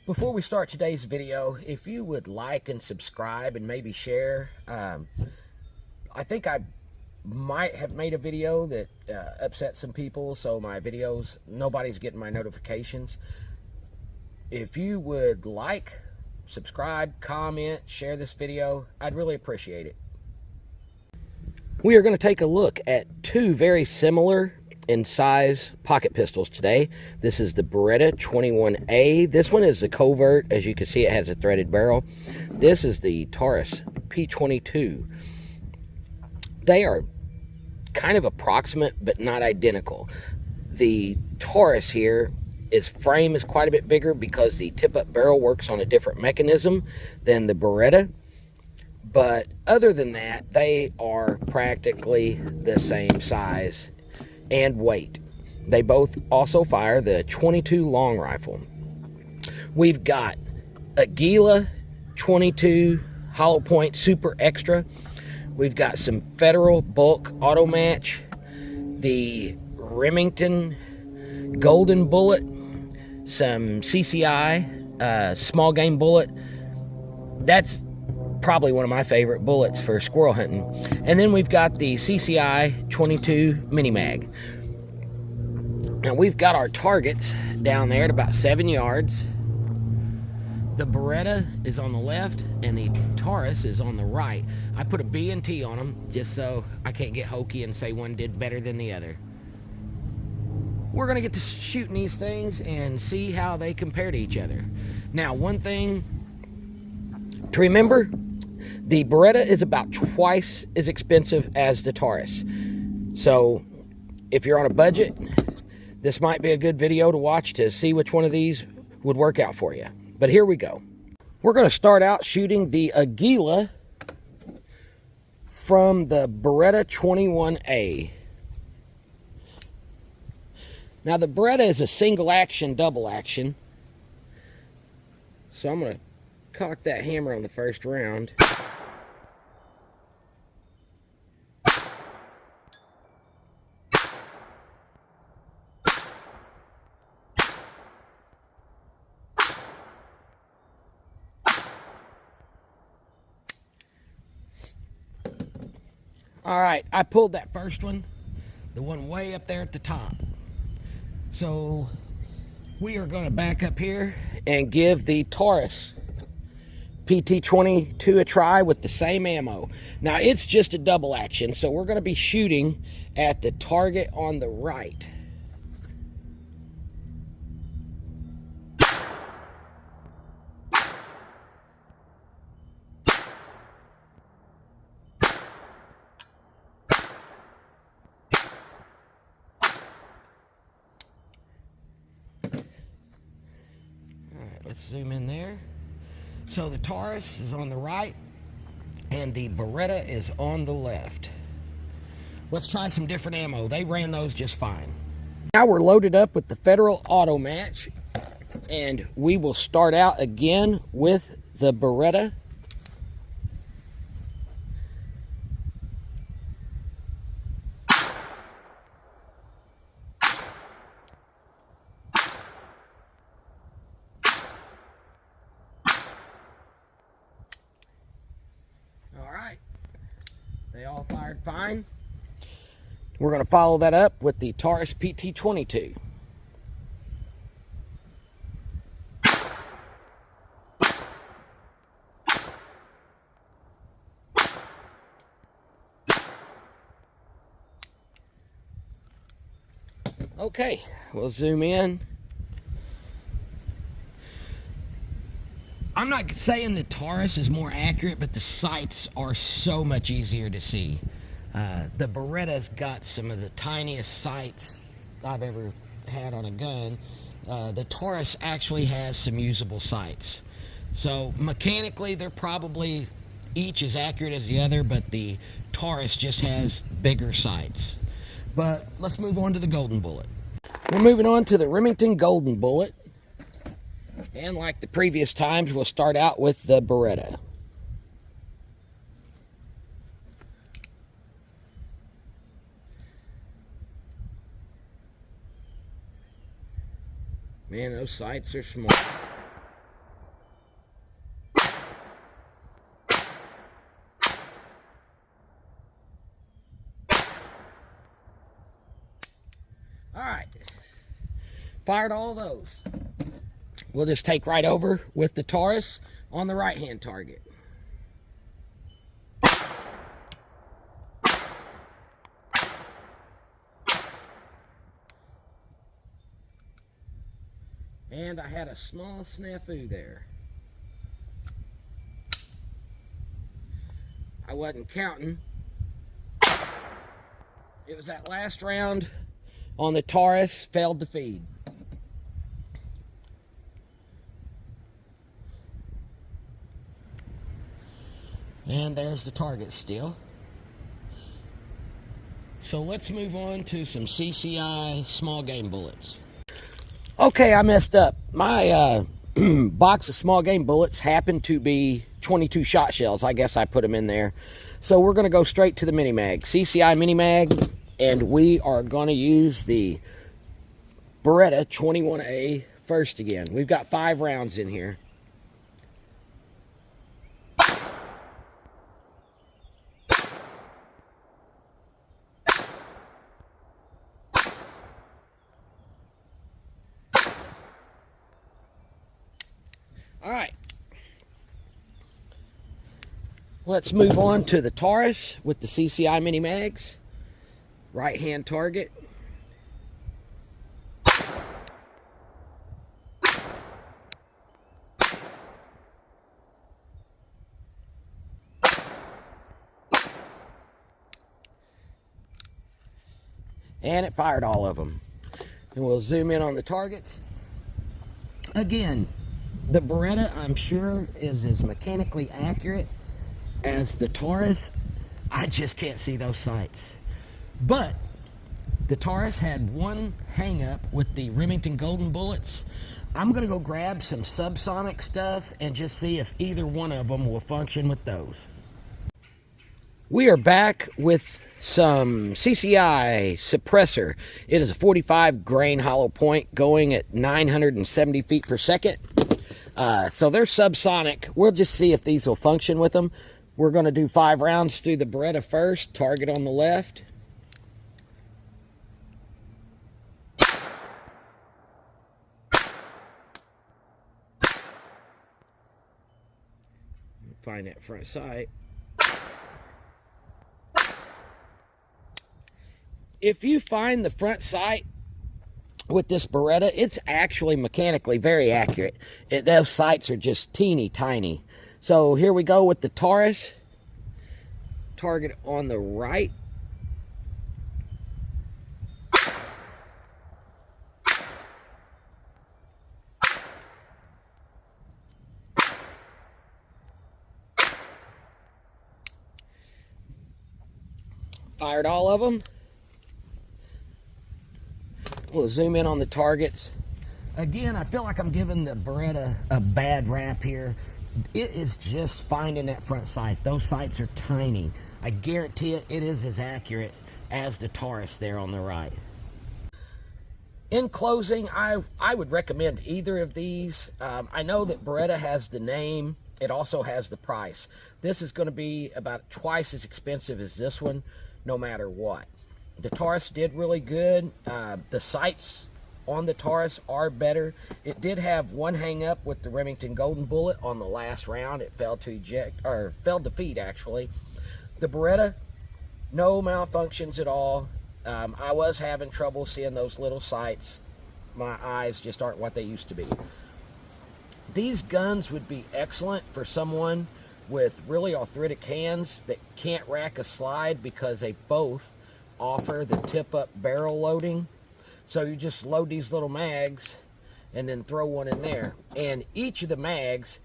Before we start today's video, if you would like and subscribe and maybe share, I think I might have made a video that upset some people, so my videos, nobody's getting my notifications. If you would like, subscribe, comment, share this video, I'd really appreciate it. We are going to take a look at two very similar in size pocket pistols today. This is the Beretta 21A. This one is the Covert. As you can see, it has a threaded barrel. This is the Taurus PT22. They are kind of approximate, but not identical. The Taurus here, its frame is quite a bit bigger because the tip-up barrel works on a different mechanism than the Beretta. But other than that, they are practically the same size and weight. They both also fire the 22 long rifle. We've got a Gila 22 hollow point super extra. We've got some Federal bulk auto match, the Remington golden bullet, some CCI small game bullet. That's probably one of my favorite bullets for squirrel hunting. And then we've got the CCI 22 Mini Mag. Now we've got our targets down there at about 7 yards. The Beretta is on the left and the Taurus is on the right. I put a B and T on them just so I can't get hokey and say one did better than the other. We're gonna get to shooting these things and see how they compare to each other. Now, one thing to remember, the Beretta is about twice as expensive as the Taurus. So if you're on a budget, this might be a good video to watch to see which one of these would work out for you. But here we go. We're going to start out shooting the Aguila from the Beretta 21A. Now the Beretta is a single action, double action. So I'm going to cock that hammer on the first round. All right, I pulled that first one, the one way up there at the top. So we are going to back up here and give the Taurus PT22 a try with the same ammo. Now it's just a double action, so we're going to be shooting at the target on the right. Let's zoom in there. So the Taurus is on the right and the Beretta is on the left. Let's try some different ammo. They ran those just fine. Now we're loaded up with the Federal auto match, and we will start out again with the Beretta. They all fired fine. We're going to follow that up with the Taurus PT22. Okay, we'll zoom in. I'm not saying the Taurus is more accurate, but the sights are so much easier to see. The Beretta's got some of the tiniest sights I've ever had on a gun. The Taurus actually has some usable sights. So mechanically, they're probably each as accurate as the other, but the Taurus just has bigger sights. But let's move on to the golden bullet. We're moving on to the Remington golden bullet. And like the previous times, we'll start out with the Beretta. Man, those sights are small. Fired all those. We'll just take right over with the Taurus on the right-hand target. And I had a small snafu there. I wasn't counting. It was that last round on the Taurus, failed to feed. And there's the target still. So let's move on to some CCI small game bullets. Okay, I messed up. My box of small game bullets happened to be 22 shot shells. I guess I put them in there. So we're going to go straight to the Mini Mag, CCI Mini Mag, and we are going to use the Beretta 21A first again. We've got 5 rounds in here. All right, let's move on to the Taurus with the CCI Mini Mags. Right-hand target. And it fired all of them. And we'll zoom in on the targets. Again, the Beretta, I'm sure, is as mechanically accurate as the Taurus. I just can't see those sights. But the Taurus had one hang-up with the Remington golden bullets. I'm going to go grab some subsonic stuff and just see if either one of them will function with those. We are back with some CCI suppressor. It is a 45 grain hollow point going at 970 feet per second. So they're subsonic. We'll just see if these will function with them. We're going to do 5 rounds through the Beretta first. Target on the left. Find that front sight. If you find the front sight with this Beretta, it's actually mechanically very accurate. Those sights are just teeny tiny. So here we go with the Taurus. Target on the right. Fired all of them. We'll zoom in on the targets. Again, I feel like I'm giving the Beretta a bad rap here. It is just finding that front sight. Those sights are tiny. I guarantee it is as accurate as the Taurus there on the right. In closing, I would recommend either of these. I know that Beretta has the name. It also has the price. This is going to be about twice as expensive as this one, no matter what. The Taurus did really good. The sights on the Taurus are better. It did have one hang up with the Remington golden bullet on the last round. It failed to feed actually. The Beretta, no malfunctions at all. I was having trouble seeing those little sights. My eyes just aren't what they used to be. These guns would be excellent for someone with really arthritic hands that can't rack a slide, because they both offer the tip-up barrel loading. So you just load these little mags and then throw one in there. And each of the mags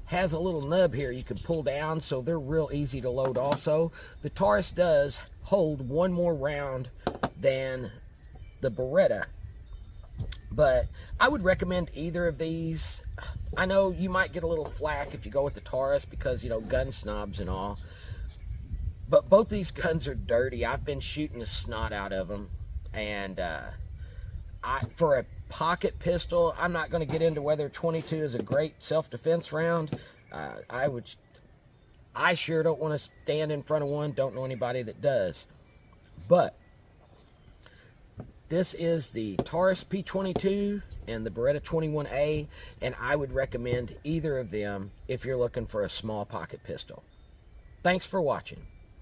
has a little nub here you can pull down, so they're real easy to load also. The Taurus does hold one more round than the Beretta, but I would recommend either of these. I know you might get a little flack if you go with the Taurus because, you know, gun snobs and all. But both these guns are dirty. I've been shooting the snot out of them. And for a pocket pistol, I'm not going to get into whether 22 is a great self-defense round. I sure don't want to stand in front of one. Don't know anybody that does. But This is the Taurus P22 and the Beretta 21A, and I would recommend either of them if you're looking for a small pocket pistol. Thanks for watching.